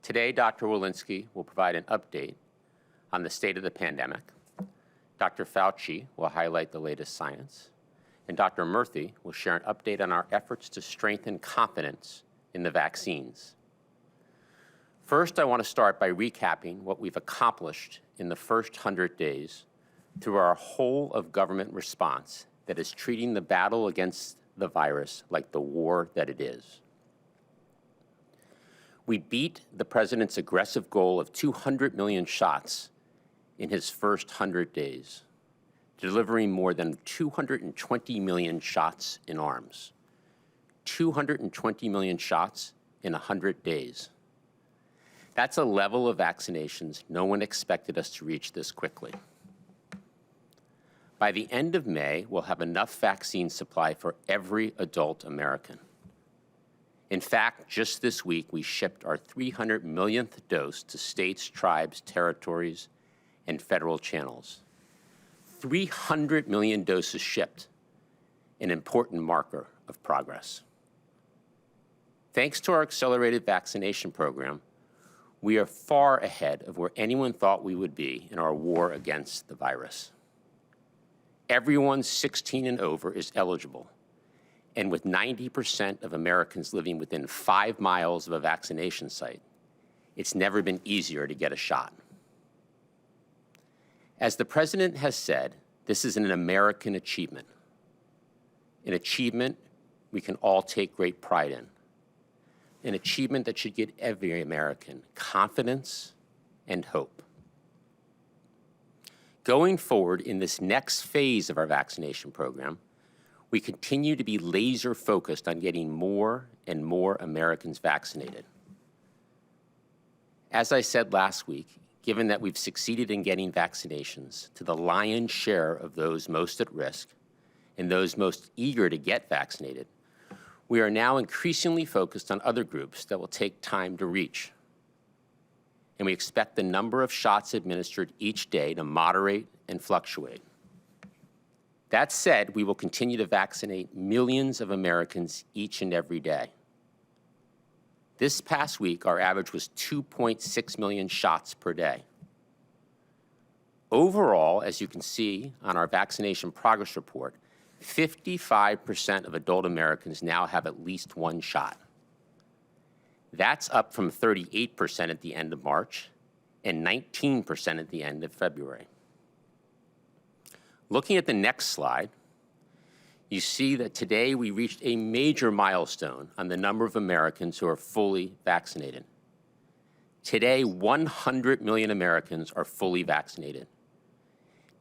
Today, Dr. Walensky will provide an update on the state of the pandemic. Dr. Fauci will highlight the latest science, and Dr. Murthy will share an update on our efforts to strengthen confidence in the vaccines. First, I want to start by recapping what we've accomplished in the first 100 days through our whole of government response that is treating the battle against the virus like the war that it is. We beat the president's aggressive goal of 200 million shots in his first 100 days, delivering more than 220 million shots in arms. 220 million shots in 100 days. That's a level of vaccinations no one expected us to reach this quickly. By the end of May, we'll have enough vaccine supply for every adult American. In fact, just this week, we shipped our 300 millionth dose to states, tribes, territories, and federal channels. 300 million doses shipped, an important marker of progress. Thanks to our accelerated vaccination program, we are far ahead of where anyone thought we would be in our war against the virus. Everyone 16 and over is eligible. And with 90% of Americans living within 5 miles of a vaccination site, it's never been easier to get a shot. As the President has said, this is an American achievement, an achievement we can all take great pride in, an achievement that should give every American confidence and hope. Going forward in this next phase of our vaccination program, we continue to be laser focused on getting more and more Americans vaccinated. As I said last week, given that we've succeeded in getting vaccinations to the lion's share of those most at risk and those most eager to get vaccinated, we are now increasingly focused on other groups that will take time to reach. And we expect the number of shots administered each day to moderate and fluctuate. That said, we will continue to vaccinate millions of Americans each and every day. This past week, our average was 2.6 million shots per day. Overall, as you can see on our vaccination progress report, 55% of adult Americans now have at least one shot. That's up from 38% at the end of March and 19% at the end of February. Looking at the next slide, you see that today we reached a major milestone on the number of Americans who are fully vaccinated. Today, 100 million Americans are fully vaccinated,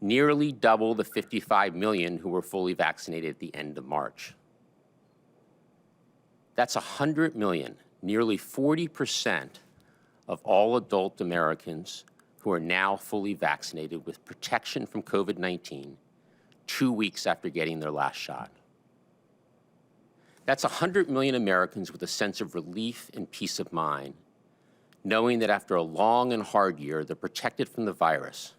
nearly double the 55 million who were fully vaccinated at the end of March. That's 100 million, nearly 40% of all adult Americans who are now fully vaccinated with protection from COVID-19 2 weeks after getting their last shot. That's 100 million Americans with a sense of relief and peace of mind, knowing that after a long and hard year, they're protected from the virus,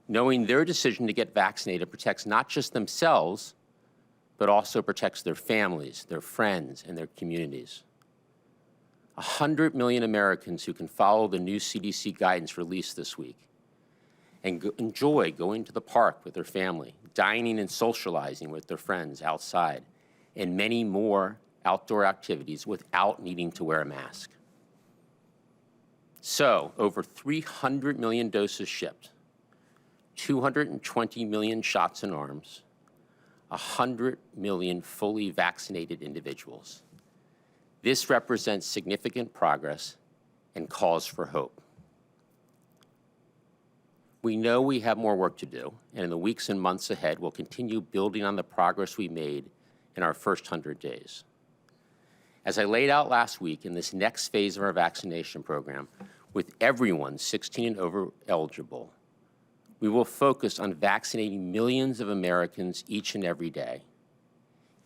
knowing their decision to get vaccinated protects not just themselves, but also protects their families, their friends, and their communities. 100 million Americans who can follow the new CDC guidance released this week and enjoy going to the park with their family, dining and socializing with their friends outside, and many more outdoor activities without needing to wear a mask. So, over 300 million doses shipped, 220 million shots in arms, 100 million fully vaccinated individuals. This represents significant progress and calls for hope. We know we have more work to do, and in the weeks and months ahead, we'll continue building on the progress we made in our first 100 days. As I laid out last week, in this next phase of our vaccination program, with everyone 16 and over eligible, we will focus on vaccinating millions of Americans each and every day,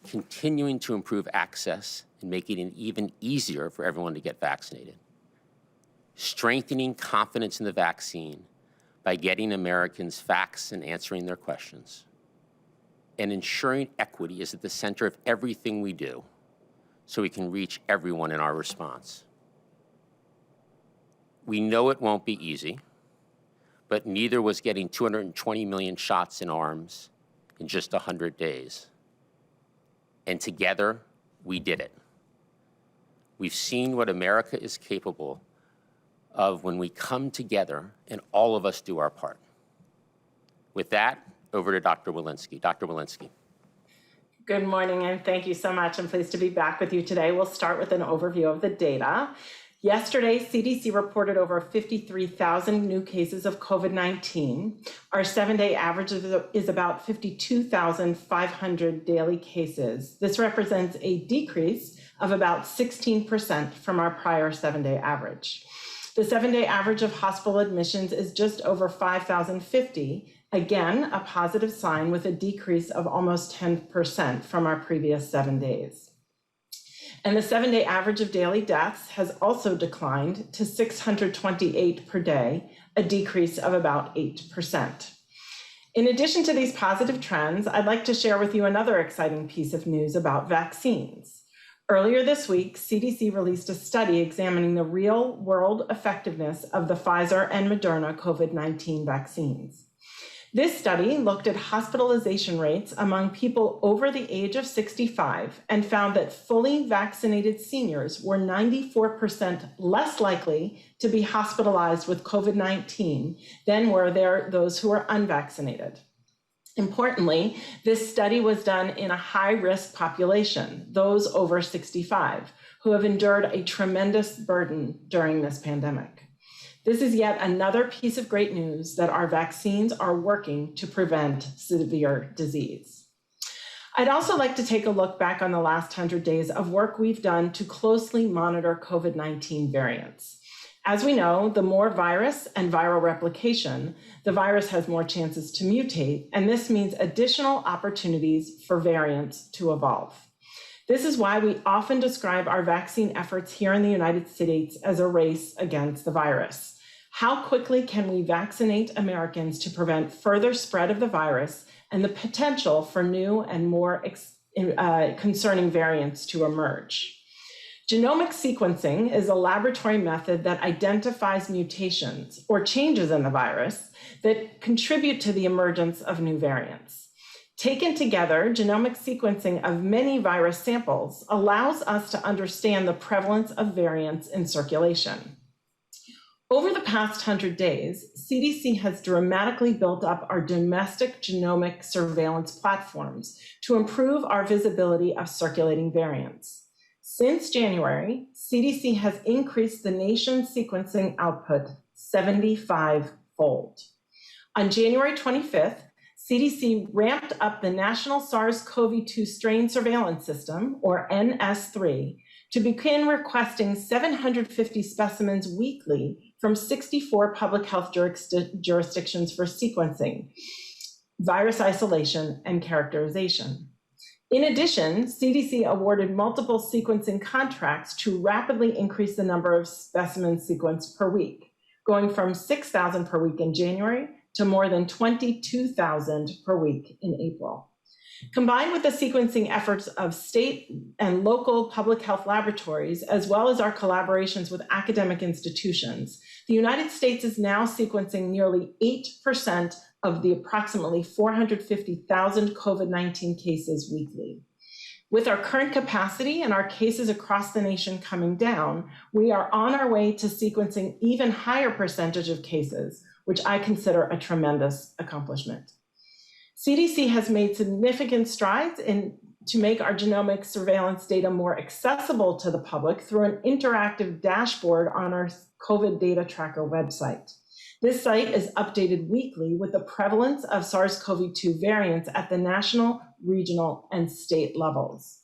continuing to improve access and making it even easier for everyone to get vaccinated, strengthening confidence in the vaccine by getting Americans facts and answering their questions, and ensuring equity is at the center of everything we do so we can reach everyone in our response. We know it won't be easy, but neither was getting 220 million shots in arms in just 100 days. And together, we did it. We've seen what America is capable of when we come together and all of us do our part. With that, over to Dr. Walensky. Dr. Walensky. Good morning, and thank you so much. I'm pleased to be back with you today. We'll start with an overview of the data. Yesterday, CDC reported over 53,000 new cases of COVID-19. Our 7-day average is about 52,500 daily cases. This represents a decrease of about 16% from our prior 7-day average. The 7-day average of hospital admissions is just over 5,050, again, a positive sign with a decrease of almost 10% from our previous 7 days. And the 7-day average of daily deaths has also declined to 628 per day, a decrease of about 8%. In addition to these positive trends, I'd like to share with you another exciting piece of news about vaccines. Earlier this week, CDC released a study examining the real-world effectiveness of the Pfizer and Moderna COVID-19 vaccines. This study looked at hospitalization rates among people over the age of 65 and found that fully vaccinated seniors were 94% less likely to be hospitalized with COVID-19 than were those who were unvaccinated. Importantly, this study was done in a high-risk population, those over 65, who have endured a tremendous burden during this pandemic. This is yet another piece of great news that our vaccines are working to prevent severe disease. I'd also like to take a look back on the last 100 days of work we've done to closely monitor COVID-19 variants. As we know, the more virus and viral replication, the virus has more chances to mutate, and this means additional opportunities for variants to evolve. This is why we often describe our vaccine efforts here in the United States as a race against the virus. How quickly can we vaccinate Americans to prevent further spread of the virus and the potential for new and more concerning variants to emerge? Genomic sequencing is a laboratory method that identifies mutations or changes in the virus that contribute to the emergence of new variants. Taken together, genomic sequencing of many virus samples allows us to understand the prevalence of variants in circulation. Over the past 100 days, CDC has dramatically built up our domestic genomic surveillance platforms to improve our visibility of circulating variants. Since January, CDC has increased the nation's sequencing output 75-fold. On January 25th, CDC ramped up the National SARS-CoV-2 Strain Surveillance System, or NS3, to begin requesting 750 specimens weekly from 64 public health jurisdictions for sequencing, virus isolation, and characterization. In addition, CDC awarded multiple sequencing contracts to rapidly increase the number of specimens sequenced per week, going from 6,000 per week in January to more than 22,000 per week in April. Combined with the sequencing efforts of state and local public health laboratories, as well as our collaborations with academic institutions, the United States is now sequencing nearly 8% of the approximately 450,000 COVID-19 cases weekly. With our current capacity and our cases across the nation coming down, we are on our way to sequencing even higher percentage of cases, which I consider a tremendous accomplishment. CDC has made significant strides to make our genomic surveillance data more accessible to the public through an interactive dashboard on our COVID data tracker website. This site is updated weekly with the prevalence of SARS-CoV-2 variants at the national, regional, and state levels.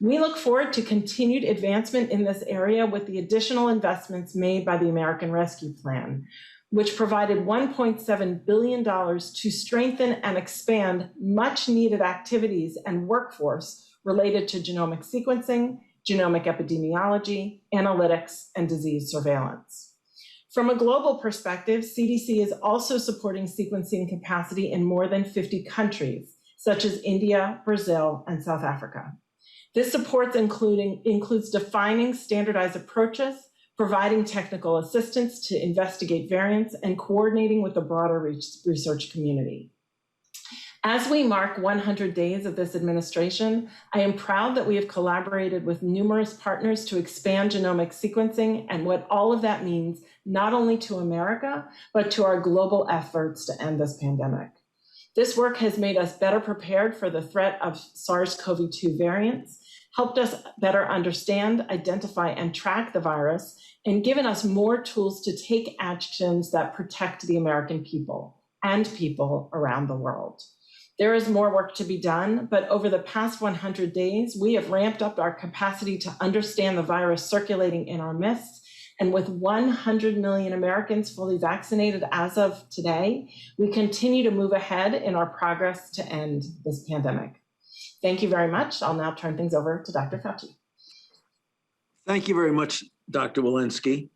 We look forward to continued advancement in this area with the additional investments made by the American Rescue Plan, which provided $1.7 billion to strengthen and expand much needed activities and workforce related to genomic sequencing, genomic epidemiology, analytics, and disease surveillance. From a global perspective, CDC is also supporting sequencing capacity in more than 50 countries, such as India, Brazil, and South Africa. This support includes defining standardized approaches, providing technical assistance to investigate variants, and coordinating with the broader research community. As we mark 100 days of this administration, I am proud that we have collaborated with numerous partners to expand genomic sequencing and what all of that means, not only to America, but to our global efforts to end this pandemic. This work has made us better prepared for the threat of SARS-CoV-2 variants, helped us better understand, identify, and track the virus, and given us more tools to take actions that protect the American people and people around the world. There is more work to be done, but over the past 100 days, we have ramped up our capacity to understand the virus circulating in our midst. And with 100 million Americans fully vaccinated as of today, we continue to move ahead in our progress to end this pandemic. Thank you very much. I'll now turn things over to Dr. Fauci. Thank you very much, Dr. Walensky.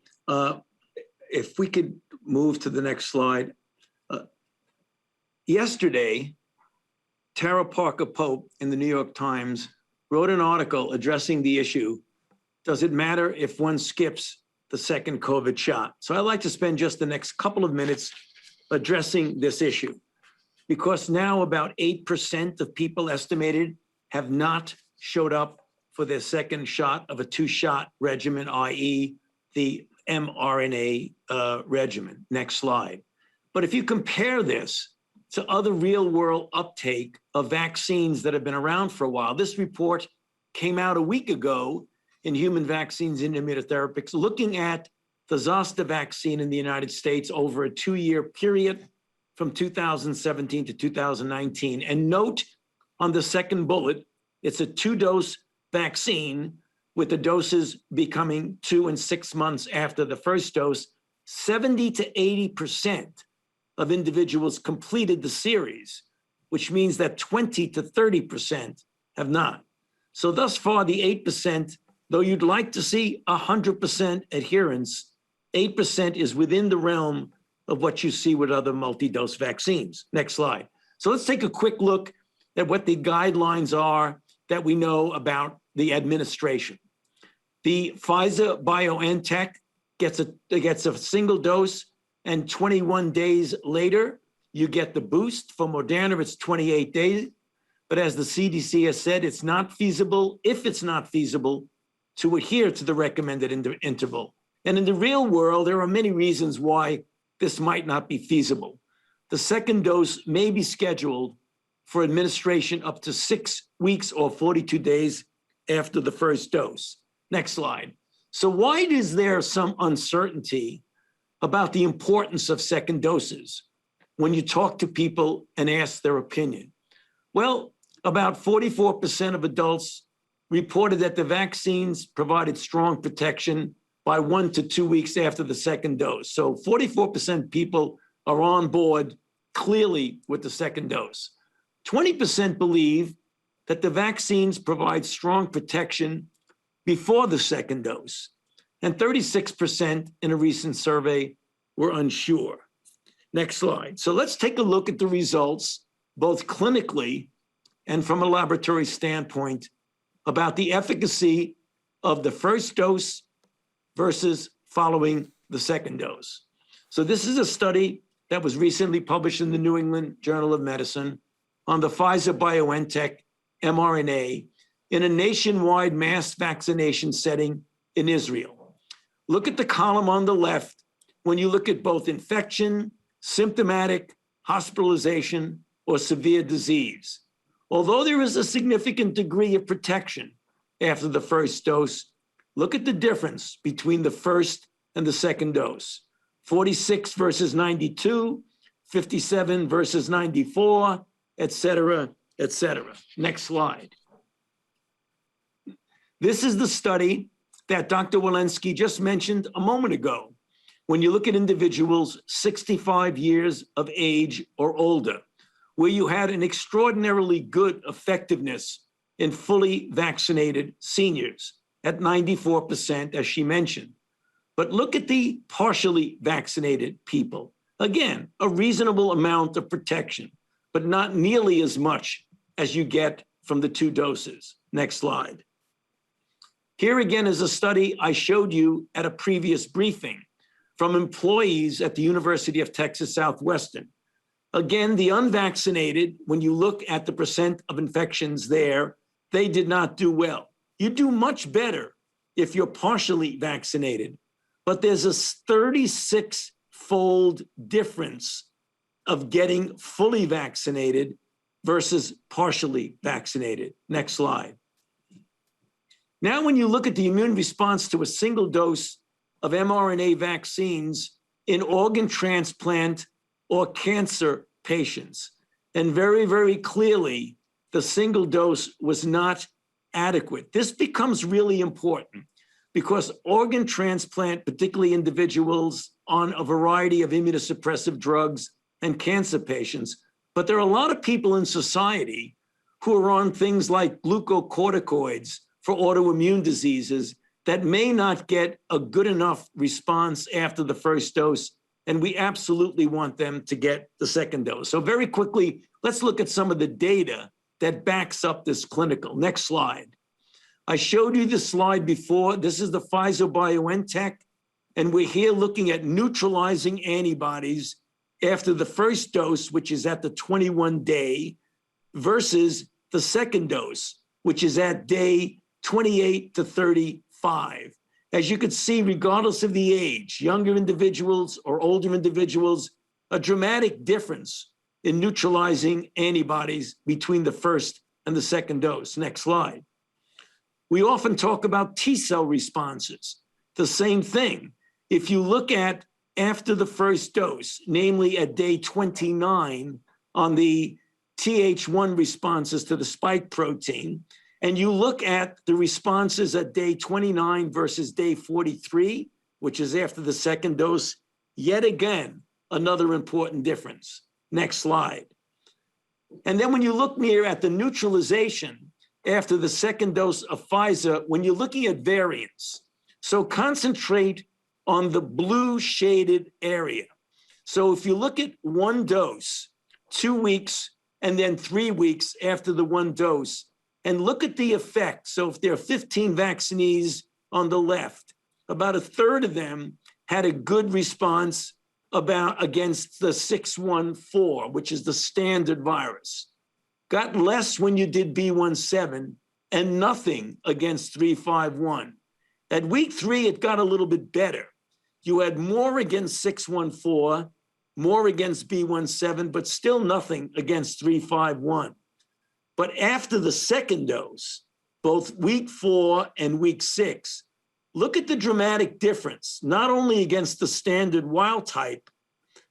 If we could move to the next slide. Yesterday, Tara Parker Pope in the New York Times wrote an article addressing the issue, does it matter if one skips the second COVID shot? So I'd like to spend just the next couple of minutes addressing this issue, because now about 8% of people estimated have not showed up for their second shot of a two-shot regimen, i.e. the mRNA regimen. Next slide. But if you compare this to other real-world uptake of vaccines that have been around for a while. This report came out a week ago in Human Vaccines and Immunotherapeutics, looking at the Zoster vaccine in the United States over a 2-year period from 2017 to 2019. And note on the second bullet, it's a 2-dose vaccine with the doses becoming 2 and 6 months after the first dose. 70 to 80% of individuals completed the series, which means that 20 to 30% have not. So thus far, the 8%, though you'd like to see 100% adherence, 8% is within the realm of what you see with other multi-dose vaccines. Next slide. So let's take a quick look at what the guidelines are that we know about the administration. The Pfizer-BioNTech gets a single dose, and 21 days later, you get the boost. For Moderna, it's 28 days. But as the CDC has said, it's not feasible, if it's not feasible, to adhere to the recommended interval. And in the real world, there are many reasons why this might not be feasible. The second dose may be scheduled for administration up to 6 weeks or 42 days after the first dose. Next slide. So why is there some uncertainty about the importance of second doses when you talk to people and ask their opinion? Well, about 44% of adults reported that the vaccines provided strong protection by 1 to 2 weeks after the second dose. So 44% people are on board clearly with the second dose. 20% believe that the vaccines provide strong protection before the second dose. And 36% in a recent survey were unsure. Next slide. So let's take a look at the results, both clinically and from a laboratory standpoint, about the efficacy of the first dose versus following the second dose. So this is a study that was recently published in the New England Journal of Medicine on the Pfizer-BioNTech mRNA in a nationwide mass vaccination setting in Israel. Look at the column on the left when you look at both infection, symptomatic, hospitalization, or severe disease. Although there is a significant degree of protection after the first dose, look at the difference between the first and the second dose. 46 versus 92, 57 versus 94, et cetera, et cetera. Next slide. This is the study that Dr. Walensky just mentioned a moment ago. When you look at individuals 65 years of age or older, where you had an extraordinarily good effectiveness in fully vaccinated seniors at 94%, as she mentioned. But look at the partially vaccinated people. Again, a reasonable amount of protection, but not nearly as much as you get from the 2 doses. Next slide. Here again is a study I showed you at a previous briefing from employees at the University of Texas Southwestern. Again, the unvaccinated, when you look at the percent of infections there, they did not do well. You do much better if you're partially vaccinated, but there's a 36-fold difference of getting fully vaccinated versus partially vaccinated. Next slide. Now, when you look at the immune response to a single dose of mRNA vaccines in organ transplant or cancer patients, and very, very clearly, the single dose was not adequate. This becomes really important because organ transplant, particularly individuals on a variety of immunosuppressive drugs and cancer patients, but there are a lot of people in society who are on things like glucocorticoids for autoimmune diseases that may not get a good enough response after the first dose, and we absolutely want them to get the second dose. So very quickly, let's look at some of the data that backs up this clinical. Next slide. I showed you this slide before. This is the Pfizer-BioNTech, and we're here looking at neutralizing antibodies after the first dose, which is at the 21-day, versus the second dose, which is at day 28 to 35. As you can see, regardless of the age, younger individuals or older individuals, a dramatic difference in neutralizing antibodies between the first and the second dose. Next slide. We often talk about T-cell responses. The same thing. If you look at after the first dose, namely at day 29 on the Th1 responses to the spike protein, and you look at the responses at day 29 versus day 43, which is after the second dose, yet again, another important difference. Next slide. And then when you look near at the neutralization after the second dose of Pfizer, when you're looking at variants, so concentrate on the blue shaded area. So if you look at one dose, 2 weeks, and then 3 weeks after the one dose, and look at the effect. So if there are 15 vaccinees on the left, about a third of them had a good response against the 614, which is the standard virus. Got less when you did B17 and nothing against 351. At week 3, it got a little bit better. You had more against 614, more against B17, but still nothing against 351. But after the second dose, both week 4 and week 6, look at the dramatic difference, not only against the standard wild type,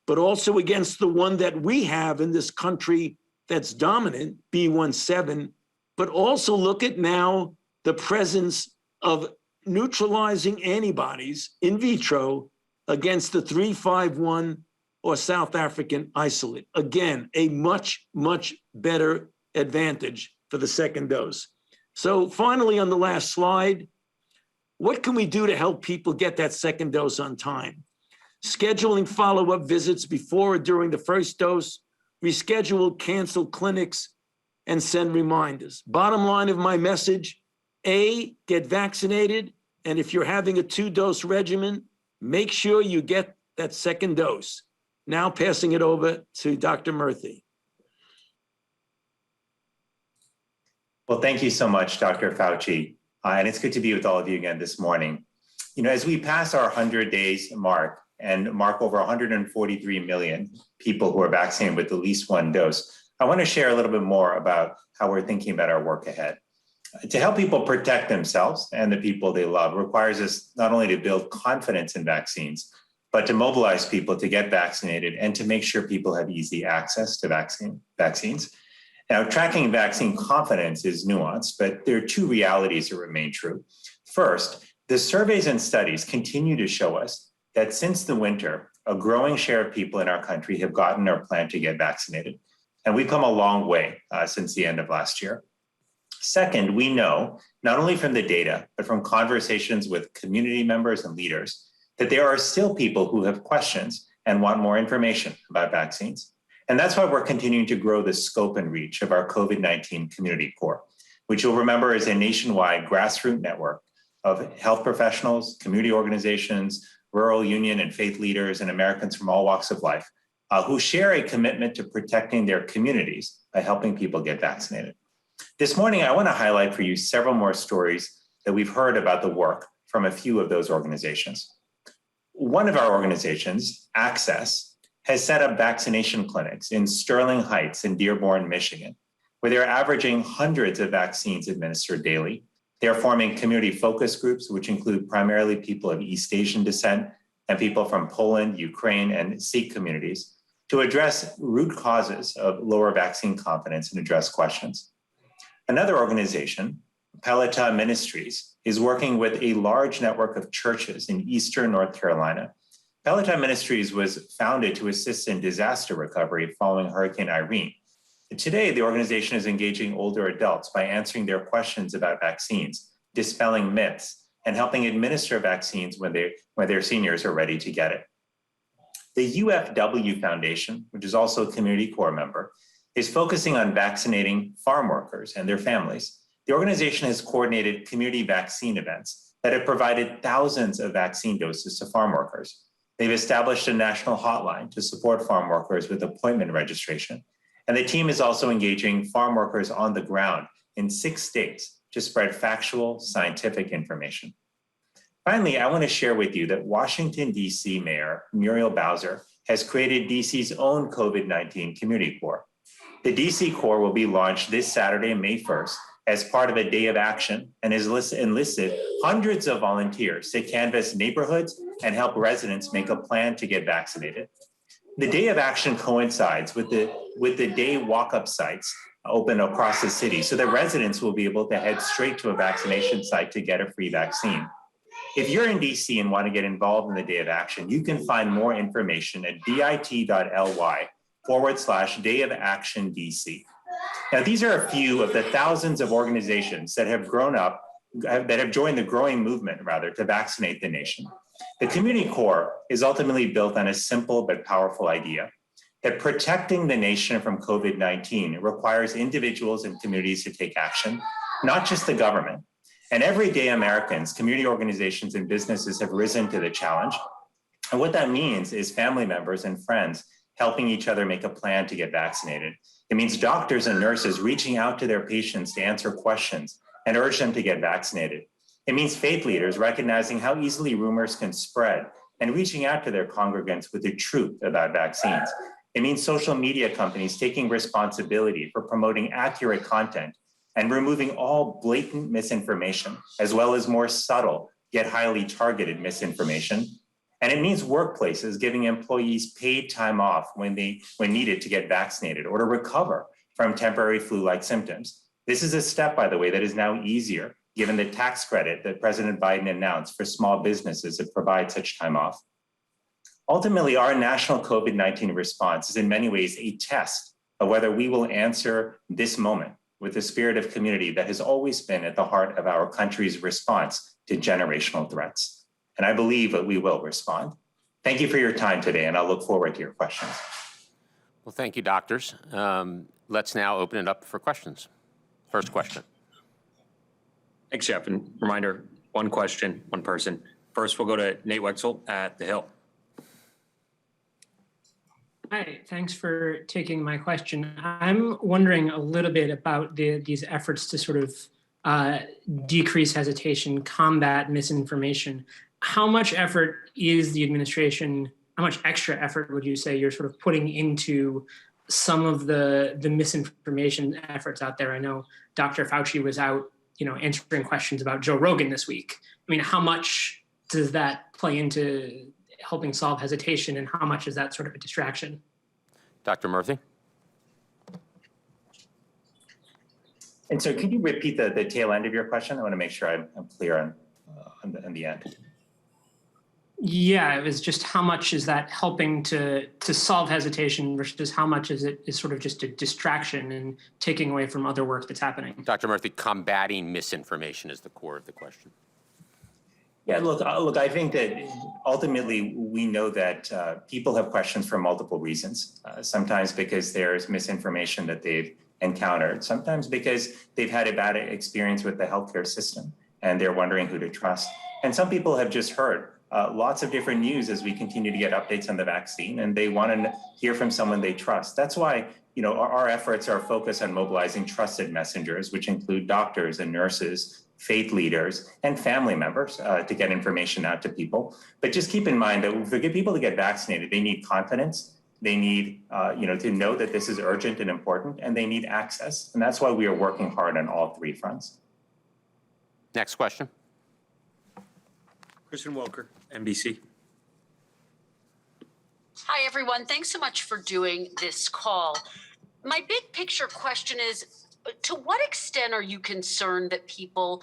but also against the one that we have in this country that's dominant, B17, but also look at now the presence of neutralizing antibodies in vitro against the 351 or South African isolate. Again, a much, much better advantage for the second dose. So finally, on the last slide, what can we do to help people get that second dose on time? Scheduling follow-up visits before or during the first dose, reschedule canceled clinics, and send reminders. Bottom line of my message, A, get vaccinated, and if you're having a 2-dose regimen, make sure you get that second dose. Now passing it over to Dr. Murthy. Well, thank you so much, Dr. Fauci. And it's good to be with all of you again this morning. You know, as we pass our 100 days mark and mark over 143 million people who are vaccinated with at least one dose, I want to share a little bit more about how we're thinking about our work ahead. To help people protect themselves and the people they love requires us not only to build confidence in vaccines, but to mobilize people to get vaccinated and to make sure people have easy access to vaccines. Now, tracking vaccine confidence is nuanced, but there are two realities that remain true. First, the surveys and studies continue to show us that since the winter, a growing share of people in our country have gotten or plan to get vaccinated. And we've come a long way since the end of last year. Second, we know, not only from the data, but from conversations with community members and leaders, that there are still people who have questions and want more information about vaccines. And that's why we're continuing to grow the scope and reach of our COVID-19 Community Corps, which you'll remember is a nationwide grassroots network of health professionals, community organizations, rural union and faith leaders, and Americans from all walks of life who share a commitment to protecting their communities by helping people get vaccinated. This morning, I want to highlight for you several more stories that we've heard about the work from a few of those organizations. One of our organizations, Access, has set up vaccination clinics in Sterling Heights in Dearborn, Michigan, where they're averaging hundreds of vaccines administered daily. They're forming community focus groups, which include primarily people of East Asian descent and people from Poland, Ukraine, and Sikh communities to address root causes of lower vaccine confidence and address questions. Another organization, Pelita Ministries, is working with a large network of churches in Eastern North Carolina. Pelita Ministries was founded to assist in disaster recovery following Hurricane Irene. Today, the organization is engaging older adults by answering their questions about vaccines, dispelling myths, and helping administer vaccines when their seniors are ready to get it. The UFW Foundation, which is also a Community Corps member, is focusing on vaccinating farm workers and their families. The organization has coordinated community vaccine events that have provided thousands of vaccine doses to farm workers. They've established a national hotline to support farm workers with appointment registration. And the team is also engaging farm workers on the ground in 6 states to spread factual, scientific information. Finally, I want to share with you that Washington, D.C. Mayor Muriel Bowser has created D.C.'s own COVID-19 Community Corps. The D.C. Corps will be launched this Saturday, May 1st, as part of a day of action and has enlisted hundreds of volunteers to canvass neighborhoods and help residents make a plan to get vaccinated. The day of action coincides with the day walk-up sites open across the city so that residents will be able to head straight to a vaccination site to get a free vaccine. If you're in DC and want to get involved in the day of action, you can find more information at bit.ly/Day of Action DC. Now, these are a few of the thousands of organizations that have joined the growing movement, to vaccinate the nation. The Community Corps is ultimately built on a simple but powerful idea that protecting the nation from COVID-19 requires individuals and communities to take action, not just the government. And everyday Americans, community organizations, and businesses have risen to the challenge. And what that means is family members and friends helping each other make a plan to get vaccinated. It means doctors and nurses reaching out to their patients to answer questions and urge them to get vaccinated. It means faith leaders recognizing how easily rumors can spread and reaching out to their congregants with the truth about vaccines. It means social media companies taking responsibility for promoting accurate content and removing all blatant misinformation, as well as more subtle yet highly targeted misinformation. And it means workplaces giving employees paid time off when needed to get vaccinated or to recover from temporary flu-like symptoms. This is a step, by the way, that is now easier given the tax credit that President Biden announced for small businesses that provide such time off. Ultimately, our national COVID-19 response is in many ways a test of whether we will answer this moment with the spirit of community that has always been at the heart of our country's response to generational threats. And I believe that we will respond. Thank you for your time today, and I'll look forward to your questions. Well, thank you, doctors. Let's now open it up for questions. First question. Thanks, Jeff. And reminder, one question, one person. First, we'll go to Nate Wexel at The Hill. Hi, thanks for taking my question. I'm wondering a little bit about these efforts to sort of decrease hesitation, combat misinformation. How much effort is the administration, how much extra effort would you say you're sort of putting into some of the misinformation efforts out there? I know Dr. Fauci was out, answering questions about Joe Rogan this week. I mean, how much does that play into helping solve hesitation, and how much is that sort of a distraction? Dr. Murthy? And so could you repeat the tail end of your question? I want to make sure I'm clear on the end. Yeah, it was just how much is that helping to solve hesitation versus how much is sort of just a distraction and taking away from other work that's happening? Dr. Murthy, combating misinformation is the core of the question. Yeah, look, I think that ultimately we know that people have questions for multiple reasons. Sometimes because there's misinformation that they've encountered, sometimes because they've had a bad experience with the healthcare system. and they're wondering who to trust. And some people have just heard lots of different news as we continue to get updates on the vaccine, and they want to hear from someone they trust. That's why, you know, our efforts are focused on mobilizing trusted messengers, which include doctors and nurses, faith leaders, and family members to get information out to people. But just keep in mind that for people to get vaccinated, they need confidence. They need, to know that this is urgent and important, and they need access. And that's why we are working hard on all three fronts. Next question. Kristen Welker, NBC. Hi, everyone. Thanks so much for doing this call. My big picture question is, to what extent are you concerned that people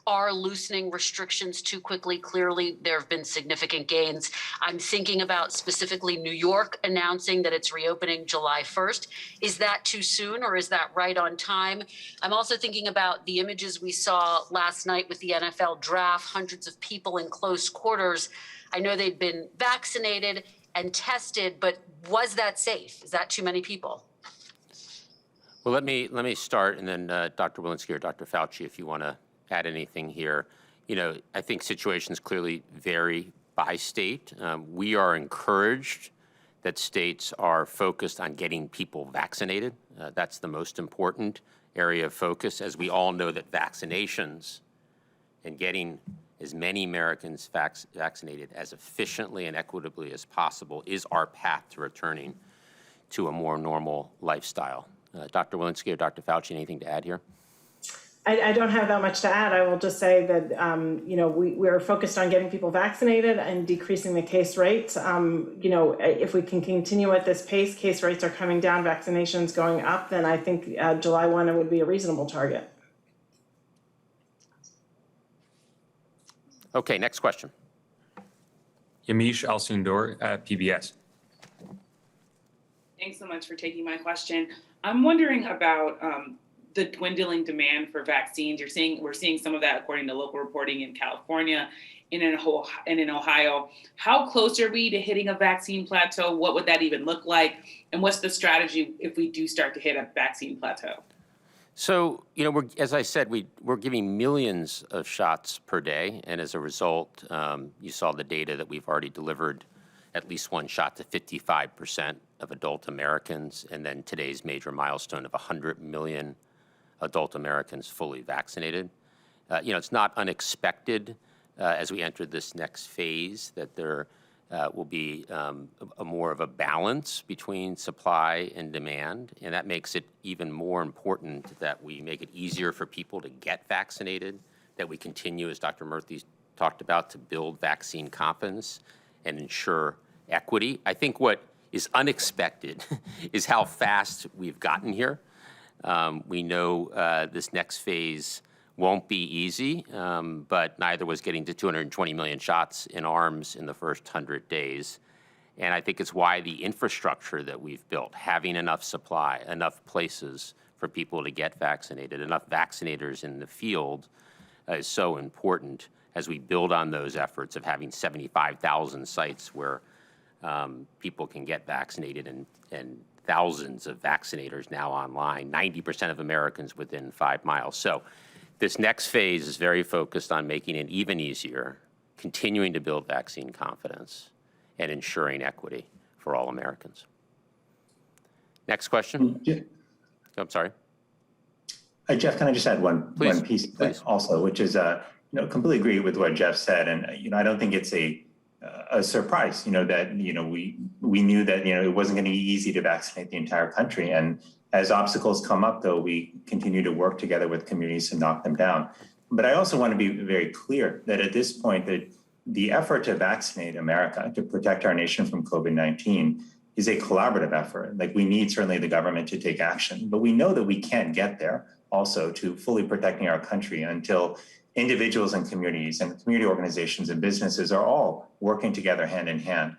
are loosening restrictions too quickly? Clearly, there have been significant gains. I'm thinking about specifically New York announcing that it's reopening July 1st. Is that too soon, or is that right on time? I'm also thinking about the images we saw last night with the NFL draft, hundreds of people in close quarters. I know they'd been vaccinated and tested, but was that safe? Is that too many people? Well, let me start, and then Dr. Walensky or Dr. Fauci, if you want to add anything here. You know, I think situations clearly vary by state. We are encouraged that states are focused on getting people vaccinated. That's the most important area of focus, as we all know that vaccinations and getting as many Americans vaccinated as efficiently and equitably as possible is our path to returning to a more normal lifestyle. Dr. Walensky or Dr. Fauci, anything to add here? I don't have that much to add. I will just say that, we're focused on getting people vaccinated and decreasing the case rates. If we can continue at this pace, case rates are coming down, vaccinations going up, then I think July 1 would be a reasonable target. Okay, next question. Yamiche Alcindor at PBS. Thanks so much for taking my question. I'm wondering about the dwindling demand for vaccines. We're seeing some of that according to local reporting in California and in Ohio. How close are we to hitting a vaccine plateau? What would that even look like? And what's the strategy if we do start to hit a vaccine plateau? So, as I said, we're giving millions of shots per day. And as a result, you saw the data that we've already delivered at least one shot to 55% of adult Americans. And then today's major milestone of 100 million adult Americans fully vaccinated. It's not unexpected as we enter this next phase that there will be a more of a balance between supply and demand. And that makes it even more important that we make it easier for people to get vaccinated, that we continue, as Dr. Murthy talked about, to build vaccine confidence and ensure equity. I think what is unexpected is how fast we've gotten here. We know this next phase won't be easy, but neither was getting to 220 million shots in arms in the first 100 days. And I think it's why the infrastructure that we've built, having enough supply, enough places for people to get vaccinated, enough vaccinators in the field is so important as we build on those efforts of having 75,000 sites where people can get vaccinated and thousands of vaccinators now online, 90% of Americans within 5 miles. So this next phase is very focused on making it even easier, continuing to build vaccine confidence, and ensuring equity for all Americans. Next question. I'm sorry. Jeff, can I just add one piece Please. Also, which is, completely agree with what Jeff said. And, I don't think it's a surprise, that, we knew that, it wasn't going to be easy to vaccinate the entire country. And as obstacles come up, though, we continue to work together with communities to knock them down. But I also want to be very clear that at this point, that the effort to vaccinate America, to protect our nation from COVID-19, is a collaborative effort. Like, we need certainly the government to take action, but we know that we can't get there also to fully protecting our country until individuals and communities and community organizations and businesses are all working together hand in hand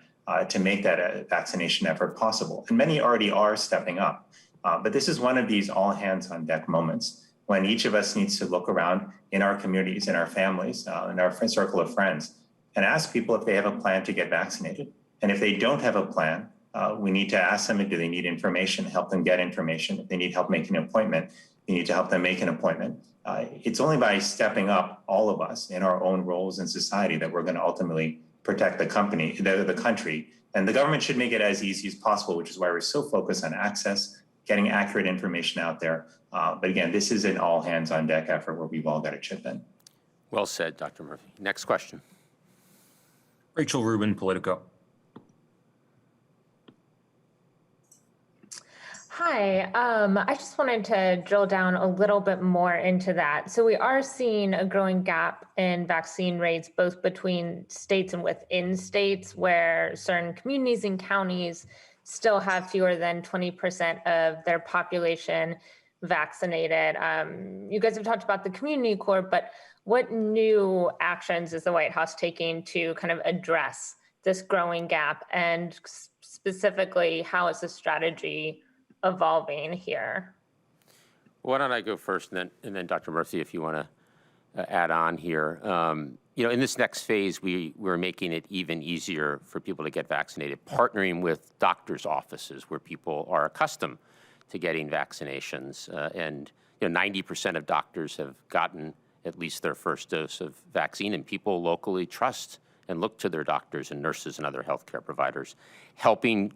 to make that vaccination effort possible. And many already are stepping up. But this is one of these all hands on deck moments when each of us needs to look around in our communities, in our families, in our circle of friends, and ask people if they have a plan to get vaccinated. And if they don't have a plan, we need to ask them, do they need information, help them get information, if they need help making an appointment. You need to help them make an appointment. It's only by stepping up, all of us, in our own roles in society, that we're going to ultimately protect the country. And the government should make it as easy as possible, which is why we're so focused on access, getting accurate information out there. But again, this is an all hands on deck effort where we've all got to chip in. Well said, Dr. Murphy. Next question. Rachel Rubin, Politico. Hi, I just wanted to drill down a little bit more into that. So we are seeing a growing gap in vaccine rates, both between states and within states, where certain communities and counties still have fewer than 20% of their population vaccinated. You guys have talked about the community core, but what new actions is the White House taking to kind of address this growing gap? And specifically, how is the strategy evolving here? Why don't I go first, and then Dr. Murphy, if you want to add on here. In this next phase, we're making it even easier for people to get vaccinated, partnering with doctors' offices where people are accustomed to getting vaccinations. And 90% of doctors have gotten at least their first dose of vaccine, and people locally trust and look to their doctors and nurses and other healthcare providers, helping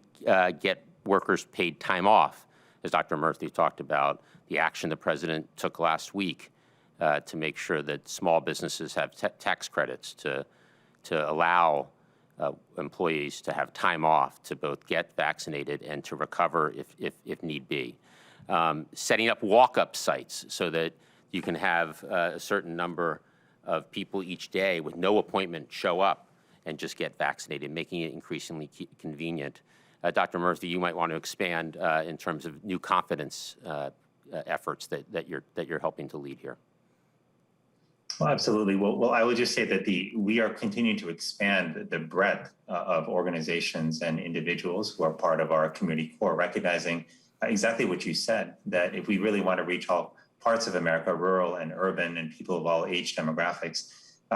get workers paid time off, as Dr. Murphy talked about, the action the president took last week to make sure that small businesses have tax credits to allow employees to have time off to both get vaccinated and to recover if need be. Setting up walk-up sites so that you can have a certain number of people each day with no appointment show up and just get vaccinated, making it increasingly convenient. Dr. Murphy, you might want to expand in terms of new confidence efforts that you're helping to lead here. Well, absolutely. Well, I would just say that we are continuing to expand the breadth of organizations and individuals who are part of our community core, recognizing exactly what you said, that if we really want to reach all parts of America, rural and urban, and people of all age demographics,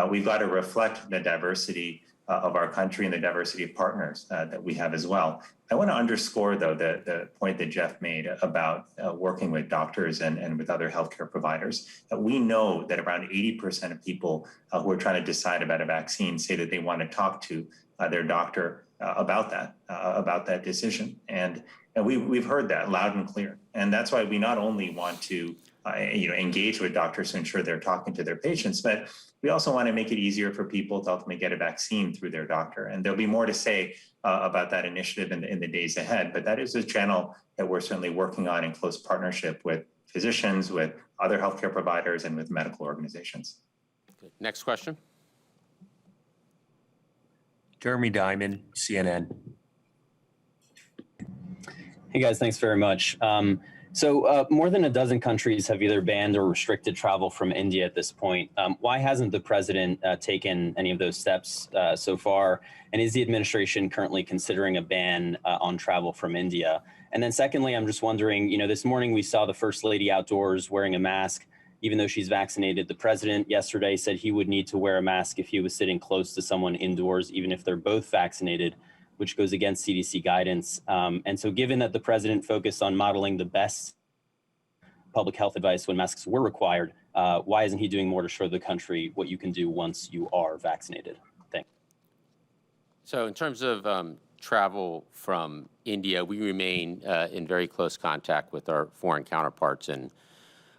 we've got to reflect the diversity of our country and the diversity of partners that we have as well. I want to underscore, though, the point that Jeff made about working with doctors and with other healthcare providers. We know that around 80% of people who are trying to decide about a vaccine say that they want to talk to their doctor about that decision. And we've heard that loud and clear. And that's why we not only want to engage with doctors to ensure they're talking to their patients, but we also want to make it easier for people to ultimately get a vaccine through their doctor. And there'll be more to say about that initiative in the days ahead. But that is a channel that we're certainly working on in close partnership with physicians, with other healthcare providers, and with medical organizations. Good. Next question. Jeremy Diamond, CNN. Hey guys, thanks very much. So more than a dozen countries have either banned or restricted travel from India at this point. Why hasn't the president taken any of those steps so far? And is the administration currently considering a ban on travel from India? And then secondly, I'm just wondering, this morning we saw the First Lady outdoors wearing a mask, even though she's vaccinated. The president yesterday said he would need to wear a mask if he was sitting close to someone indoors, even if they're both vaccinated, which goes against CDC guidance. And so given that the president focused on modeling the best public health advice when masks were required, why isn't he doing more to show the country what you can do once you are vaccinated? Thanks. So in terms of travel from India, we remain in very close contact with our foreign counterparts and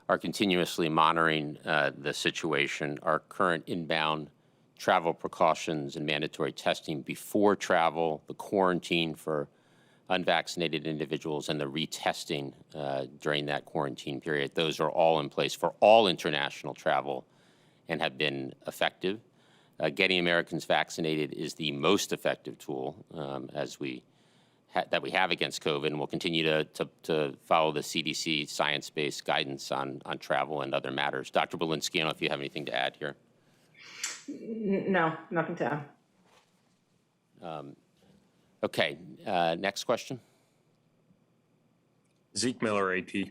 are continuously monitoring the situation. Our current inbound travel precautions and mandatory testing before travel, the quarantine for unvaccinated individuals, and the retesting during that quarantine period, those are all in place for all international travel and have been effective. Getting Americans vaccinated is the most effective tool that we have against COVID, and we'll continue to follow the CDC science-based guidance on travel and other matters. Dr. Belinsky, I don't know if you have anything to add here. No, nothing to add. Okay, next question. Zeke Miller, AP.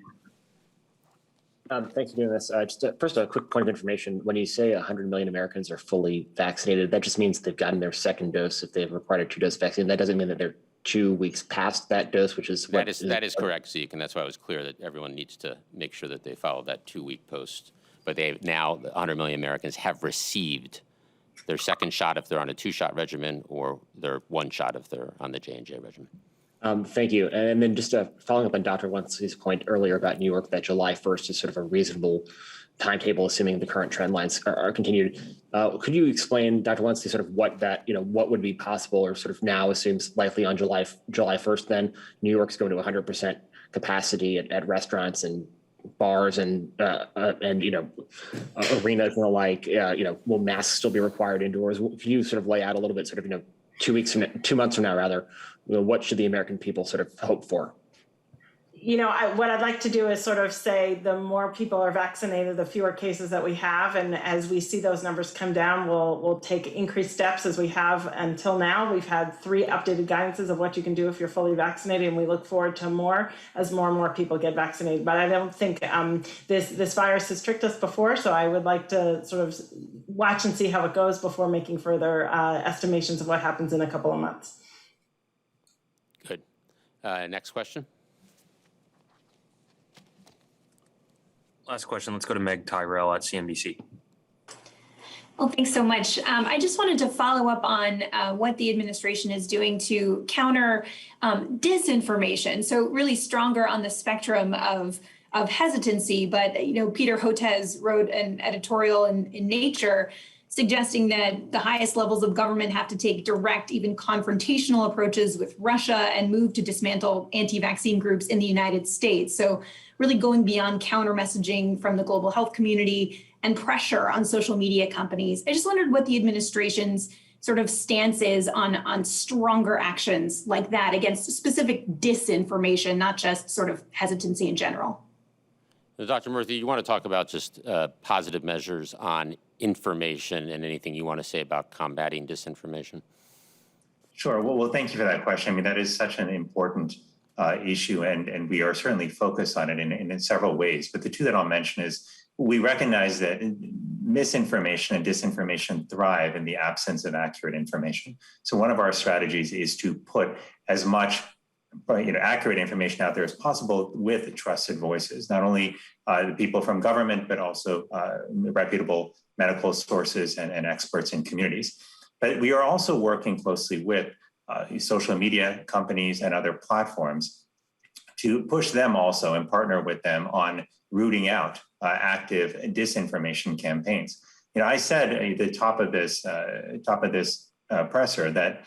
Thanks for doing this. First, a quick point of information. When you say 100 million Americans are fully vaccinated, that just means they've gotten their second dose if they've required a 2-dose vaccine. That doesn't mean that they're 2 weeks past that dose, which is That is correct, Zeke, and that's why I was clear that everyone needs to make sure that they follow that 2-week post. But they now, 100 million Americans have received their second shot if they're on a 2-shot regimen, or their 1 shot if they're on the J&J regimen. Thank you. And then just following up on Dr. Wensley's point earlier about New York, that July 1st is sort of a reasonable timetable, assuming the current trend lines are continued. Could you explain, Dr. Wensley, sort of what that, what would be possible, or sort of now assumes likely on July 1st, then New York's going to 100% capacity at restaurants and bars and arenas and the like, will masks still be required indoors? Can you sort of lay out a little bit, sort of, 2 months from now, rather, what should the American people sort of hope for? What I'd like to do is sort of say the more people are vaccinated, the fewer cases that we have. And as we see those numbers come down, we'll take increased steps as we have until now. We've had 3 updated guidances of what you can do if you're fully vaccinated, and we look forward to more as more and more people get vaccinated. But I don't think this virus has tricked us before, so I would like to sort of watch and see how it goes before making further estimations of what happens in a couple of months. Good. Next question. Last question. Let's go to Meg Tyrell at CNBC. Well, thanks so much. I just wanted to follow up on what the administration is doing to counter disinformation. So really stronger on the spectrum of hesitancy. But, Peter Hotez wrote an editorial in Nature suggesting that the highest levels of government have to take direct, even confrontational approaches with Russia and move to dismantle anti-vaccine groups in the United States. So really going beyond counter messaging from the global health community and pressure on social media companies. I just wondered what the administration's sort of stance is on stronger actions like that against specific disinformation, not just sort of hesitancy in general. Dr. Murthy, you want to talk about just positive measures on information and anything you want to say about combating disinformation? Sure. Well, thank you for that question. I mean, that is such an important issue, and we are certainly focused on it in several ways. But the 2 that I'll mention is we recognize that misinformation and disinformation thrive in the absence of accurate information. So one of our strategies is to put as much accurate information out there as possible with trusted voices, not only the people from government, but also reputable medical sources and experts in communities. But we are also working closely with social media companies and other platforms to push them also and partner with them on rooting out active disinformation campaigns. I said at the top of this presser that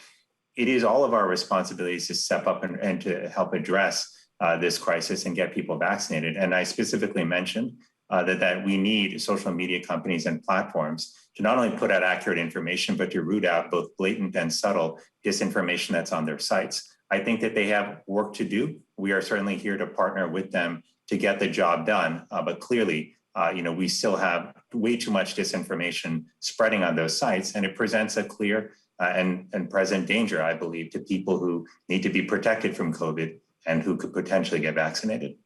it is all of our responsibilities to step up and to help address this crisis and get people vaccinated. And I specifically mentioned that we need social media companies and platforms to not only put out accurate information, but to root out both blatant and subtle disinformation that's on their sites. I think that they have work to do. We are certainly here to partner with them to get the job done. But clearly, we still have way too much disinformation spreading on those sites, and it presents a clear and present danger, I believe, to people who need to be protected from COVID and who could potentially get vaccinated.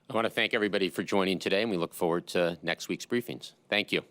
I want to thank everybody for joining today, and we look forward to next week's briefings. Thank you.